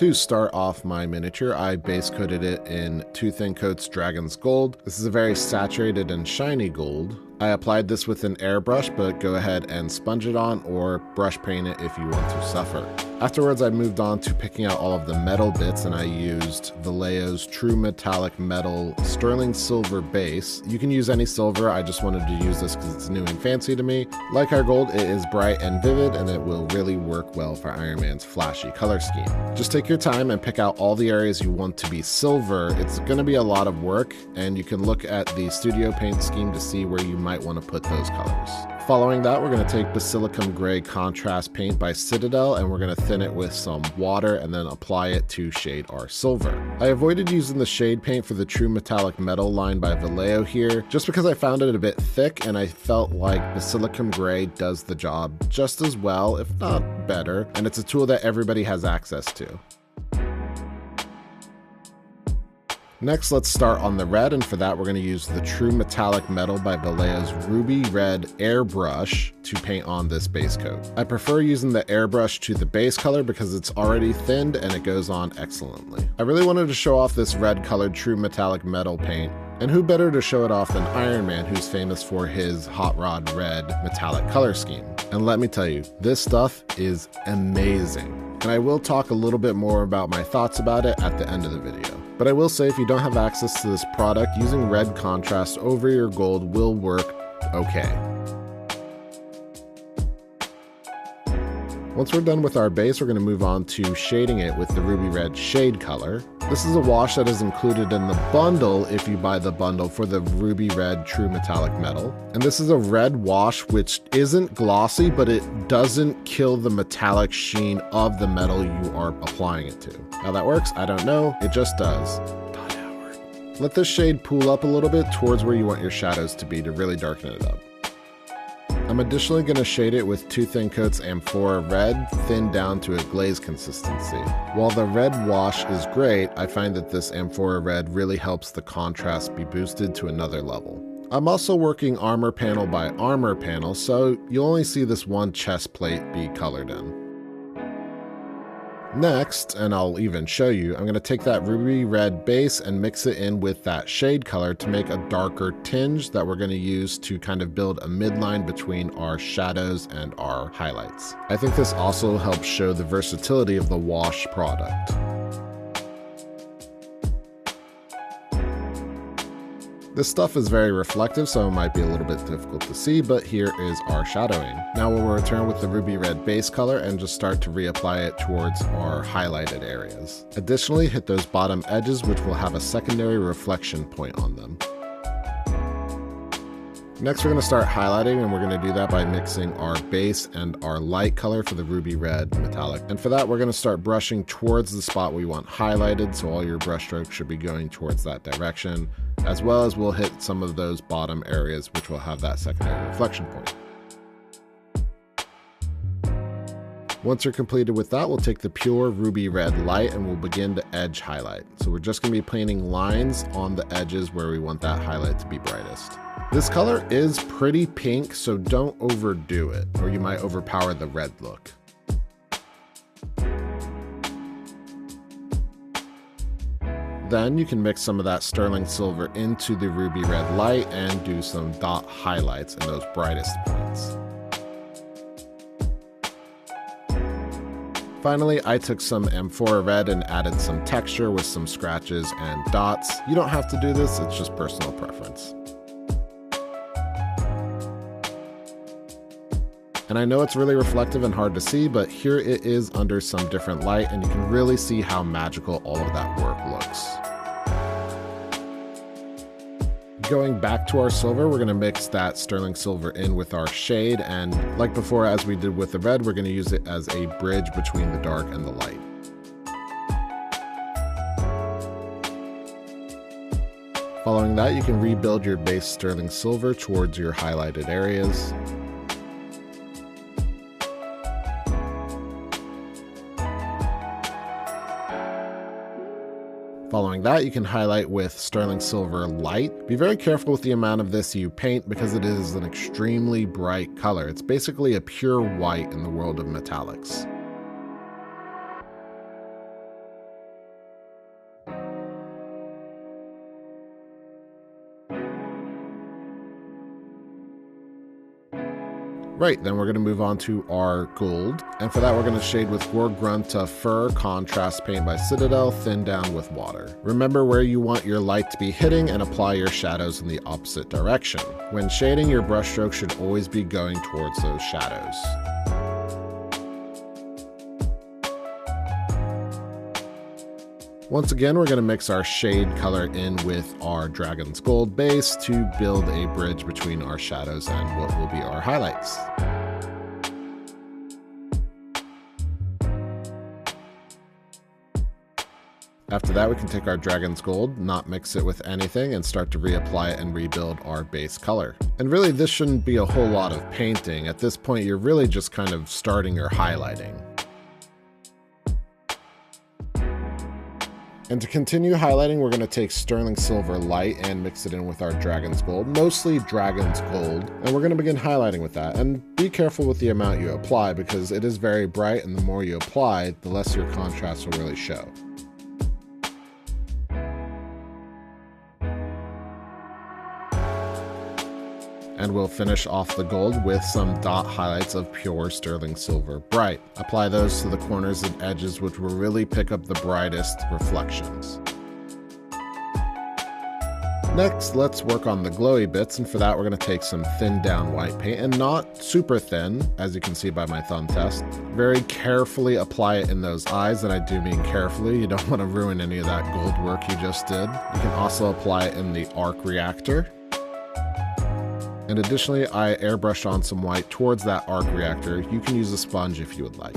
To start off my miniature, I base coated it in 2 thin coats Dragon's Gold. This is a very saturated and shiny gold. I applied this with an airbrush, but go ahead and sponge it on or brush paint it if you want to suffer. Afterwards, I moved on to picking out all of the metal bits, and I used Vallejo's True Metallic Metal Sterling Silver base. You can use any silver, I just wanted to use this because it's new and fancy to me. Like our gold, it is bright and vivid, and it will really work well for Iron Man's flashy color scheme. Just take your time and pick out all the areas you want to be silver. It's going to be a lot of work, and you can look at the studio paint scheme to see where you might want to put those colors. Following that, we're going to take Basilicum Gray Contrast Paint by Citadel, and we're going to thin it with some water and then apply it to shade our silver. I avoided using the shade paint for the True Metallic Metal line by Vallejo here, just because I found it a bit thick and I felt like Basilicum Gray does the job just as well, if not better, and it's a tool that everybody has access to. Next, let's start on the red, and for that we're going to use the True Metallic Metal by Vallejo's Ruby Red Airbrush to paint on this base coat. I prefer using the airbrush to the base color because it's already thinned and it goes on excellently. I really wanted to show off this red colored True Metallic Metal paint, and who better to show it off than Iron Man, who's famous for his hot rod red metallic color scheme. And let me tell you, this stuff is amazing. And I will talk a little bit more about my thoughts about it at the end of the video. But I will say, if you don't have access to this product, using red contrast over your gold will work okay. Once we're done with our base, we're going to move on to shading it with the Ruby Red shade color. This is a wash that is included in the bundle if you buy the bundle for the Ruby Red True Metallic Metal. And this is a red wash which isn't glossy, but it doesn't kill the metallic sheen of the metal you are applying it to. How that works, I don't know, it just does. Let this shade pool up a little bit towards where you want your shadows to be to really darken it up. I'm additionally going to shade it with 2 thin coats Amphora Red, thinned down to a glaze consistency. While the red wash is great, I find that this Amphora Red really helps the contrast be boosted to another level. I'm also working armor panel by armor panel, so you'll only see this one chest plate be colored in. Next, and I'll even show you, I'm going to take that ruby red base and mix it in with that shade color to make a darker tinge that we're going to use to kind of build a midline between our shadows and our highlights. I think this also helps show the versatility of the wash product. This stuff is very reflective, so it might be a little bit difficult to see, but here is our shadowing. Now we'll return with the ruby red base color and just start to reapply it towards our highlighted areas. Additionally, hit those bottom edges, which will have a secondary reflection point on them. Next, we're going to start highlighting, and we're going to do that by mixing our base and our light color for the ruby red metallic. And for that, we're going to start brushing towards the spot we want highlighted, so all your brush strokes should be going towards that direction, as well as we'll hit some of those bottom areas, which will have that secondary reflection point. Once you're completed with that, we'll take the pure ruby red light and we'll begin to edge highlight. So we're just going to be painting lines on the edges where we want that highlight to be brightest. This color is pretty pink, so don't overdo it, or you might overpower the red look. Then you can mix some of that sterling silver into the ruby red light and do some dot highlights in those brightest points. Finally, I took some Amphora Red and added some texture with some scratches and dots. You don't have to do this, it's just personal preference. And I know it's really reflective and hard to see, but here it is under some different light, and you can really see how magical all of that work looks. Going back to our silver, we're going to mix that sterling silver in with our shade, and like before, as we did with the red, we're going to use it as a bridge between the dark and the light. Following that, you can rebuild your base sterling silver towards your highlighted areas. Following that, you can highlight with sterling silver light. Be very careful with the amount of this you paint because it is an extremely bright color. It's basically a pure white in the world of metallics. Right, then we're going to move on to our gold, and for that we're going to shade with Grunta Fur Contrast Paint by Citadel, thin down with water. Remember where you want your light to be hitting and apply your shadows in the opposite direction. When shading, your brushstroke should always be going towards those shadows. Once again, we're going to mix our shade color in with our Dragon's Gold base to build a bridge between our shadows and what will be our highlights. After that, we can take our Dragon's Gold, not mix it with anything, and start to reapply it and rebuild our base color. And really, this shouldn't be a whole lot of painting. At this point, you're really just kind of starting your highlighting. And to continue highlighting, we're going to take Sterling Silver Light and mix it in with our Dragon's Gold, mostly Dragon's Gold, and we're going to begin highlighting with that. And be careful with the amount you apply because it is very bright, and the more you apply, the less your contrast will really show. And we'll finish off the gold with some dot highlights of pure Sterling Silver Bright. Apply those to the corners and edges, which will really pick up the brightest reflections. Next, let's work on the glowy bits, and for that we're going to take some thinned down white paint, and not super thin, as you can see by my thumb test. Very carefully apply it in those eyes, and I do mean carefully. You don't want to ruin any of that gold work you just did. You can also apply it in the arc reactor. And additionally, I airbrushed on some white towards that arc reactor. You can use a sponge if you would like.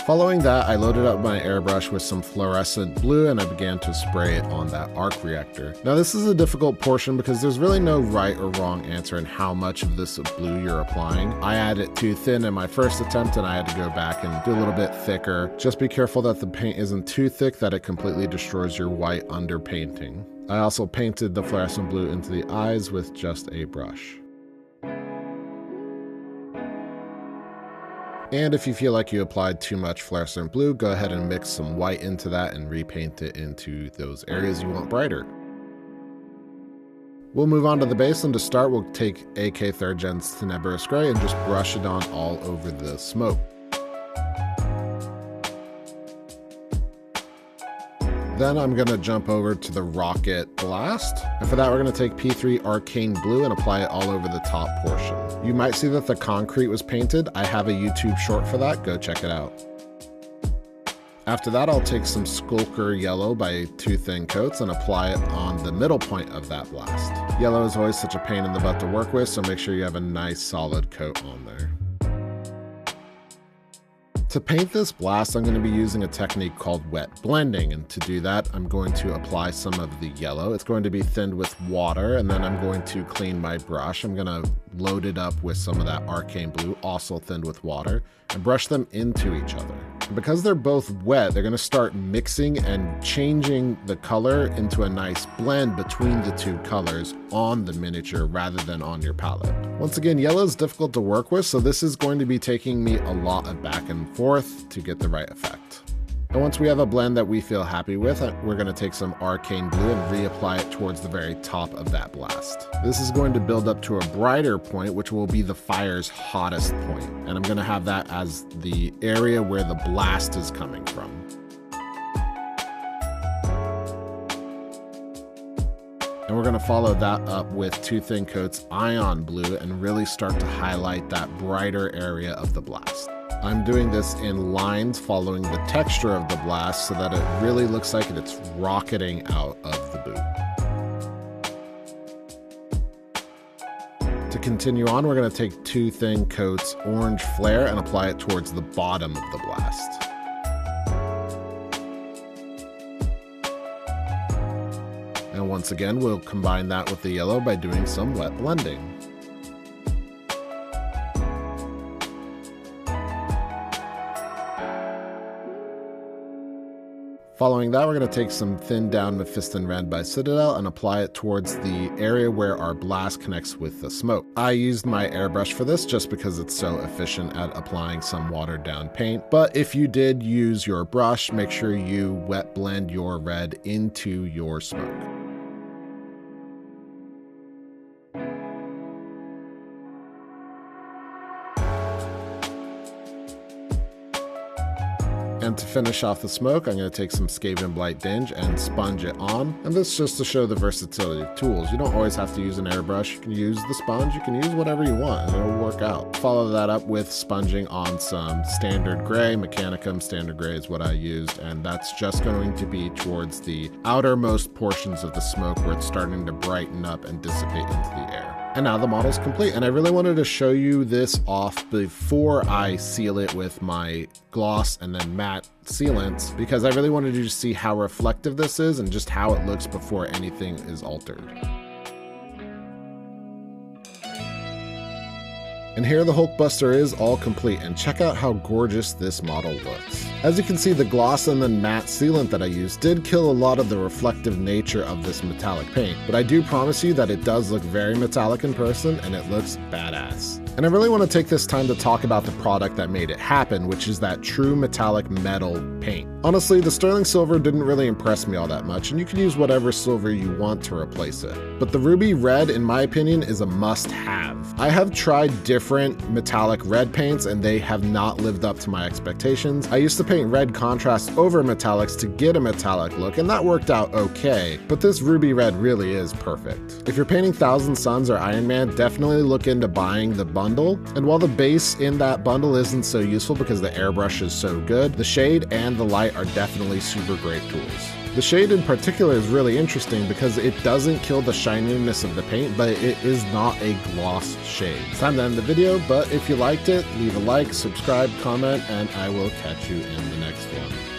Following that, I loaded up my airbrush with some fluorescent blue and I began to spray it on that arc reactor. Now this is a difficult portion because there's really no right or wrong answer in how much of this blue you're applying. I added it too thin in my first attempt and I had to go back and do a little bit thicker. Just be careful that the paint isn't too thick that it completely destroys your white underpainting. I also painted the fluorescent blue into the eyes with just a brush. And if you feel like you applied too much fluorescent blue, go ahead and mix some white into that and repaint it into those areas you want brighter. We'll move on to the base, and to start we'll take AK 3rd Gen's Tenebrous Gray and just brush it on all over the smoke. Then I'm going to jump over to the Rocket Blast, and for that we're going to take P3 Arcane Blue and apply it all over the top portion. You might see that the concrete was painted. I have a YouTube short for that, go check it out. After that I'll take some Skulker Yellow by 2 thin coats and apply it on the middle point of that blast. Yellow is always such a pain in the butt to work with, so make sure you have a nice solid coat on there. To paint this blast, I'm going to be using a technique called wet blending, and to do that, I'm going to apply some of the yellow. It's going to be thinned with water, and then I'm going to clean my brush. I'm going to load it up with some of that arcane blue, also thinned with water, and brush them into each other. And because they're both wet, they're going to start mixing and changing the color into a nice blend between the two colors on the miniature rather than on your palette. Once again, yellow is difficult to work with, so this is going to be taking me a lot of back and forth to get the right effect. And once we have a blend that we feel happy with, we're going to take some arcane blue and reapply it towards the very top of that blast. This is going to build up to a brighter point, which will be the fire's hottest point. And I'm going to have that as the area where the blast is coming from. And we're going to follow that up with 2 thin coats Ion Blue and really start to highlight that brighter area of the blast. I'm doing this in lines following the texture of the blast so that it really looks like it's rocketing out of the boot. To continue on, we're going to take 2 thin coats Orange Flare and apply it towards the bottom of the blast. And once again, we'll combine that with the yellow by doing some wet blending. Following that, we're going to take some thinned down Mephiston Red by Citadel and apply it towards the area where our blast connects with the smoke. I used my airbrush for this just because it's so efficient at applying some watered down paint, but if you did use your brush, make sure you wet blend your red into your smoke. And to finish off the smoke, I'm going to take some Skaven Blight Dinge and sponge it on. And this is just to show the versatility of tools. You don't always have to use an airbrush. You can use the sponge, you can use whatever you want, and it'll work out. Follow that up with sponging on some standard gray. Mechanicum standard gray is what I used, and that's just going to be towards the outermost portions of the smoke where it's starting to brighten up and dissipate into the air. And now the model's complete, and I really wanted to show you this off before I seal it with my gloss and then matte sealants, because I really wanted you to see how reflective this is and just how it looks before anything is altered. And here the Hulkbuster is all complete, and check out how gorgeous this model looks. As you can see, the gloss and the matte sealant that I used did kill a lot of the reflective nature of this metallic paint, but I do promise you that it does look very metallic in person and it looks badass. And I really want to take this time to talk about the product that made it happen, which is that true metallic metal paint. Honestly, the sterling silver didn't really impress me all that much, and you can use whatever silver you want to replace it. But the ruby red, in my opinion, is a must-have. I have tried different metallic red paints and they have not lived up to my expectations. I used to paint red contrast over metallics to get a metallic look, and that worked out okay, but this ruby red really is perfect. If you're painting Thousand Suns or Iron Man, definitely look into buying the bundle. And while the base in that bundle isn't so useful because the airbrush is so good, the shade and the light are definitely super great tools. The shade in particular is really interesting because it doesn't kill the shininess of the paint, but it is not a gloss shade. It's time to end the video, but if you liked it, leave a like, subscribe, comment, and I will catch you in the next one.